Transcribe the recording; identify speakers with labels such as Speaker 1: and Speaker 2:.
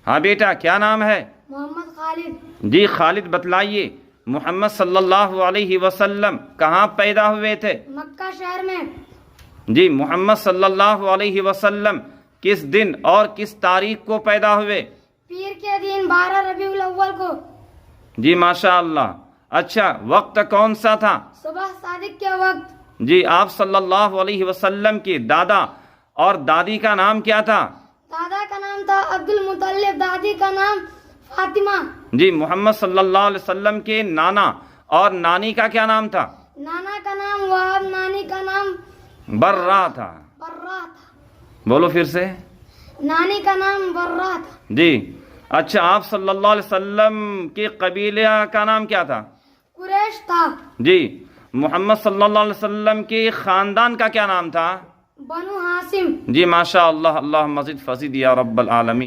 Speaker 1: हाँ बेटा, क्या नाम है?
Speaker 2: मोहम्मद खालिद।
Speaker 1: जी खालिद, बतलाइए मोहम्मद सल्लल्लाहु अलैहि वसल्लम कहाँ पैदा हुए थे?
Speaker 2: मक्का शहर में।
Speaker 1: जी, मोहम्मद सल्लल्लाहु अलैहि वसल्लम किस दिन और किस तारीख को पैदा हुए?
Speaker 2: पीर के दिन 12 रबीउल अव्वल को।
Speaker 1: जी माशा अल्लाह। अच्छा, वक्त कौन सा था?
Speaker 2: सुबह सादिक के वक्त।
Speaker 1: जी, आप सल्लल्लाहु अलैहि वसल्लम के दादा और दादी का नाम क्या था?
Speaker 2: दादा का नाम था अब्दुल मुतल्लिब, दादी का नाम फातिमा।
Speaker 1: जी, मोहम्मद सल्लल्लाहु अलैहि वसल्लम के नाना और नानी का क्या नाम था?
Speaker 2: नाना का नाम वहाब, नानी का नाम
Speaker 1: बर्रा था।
Speaker 2: बर्रा था।
Speaker 1: बोलो फिर से।
Speaker 2: नानी का नाम बर्रा था।
Speaker 1: जी। अच्छा, आप सल्लल्लाहु अलैहि वसल्लम के कबीले का नाम क्या था?
Speaker 2: कुरैश था।
Speaker 1: जी। मोहम्मद सल्लल्लाहु अलैहि वसल्लम के खानदान का क्या नाम था?
Speaker 2: बनु हासिम।
Speaker 1: जी माशा अल्लाह। अल्लाह मज़ीद फसीद या रब्बल आलमीन।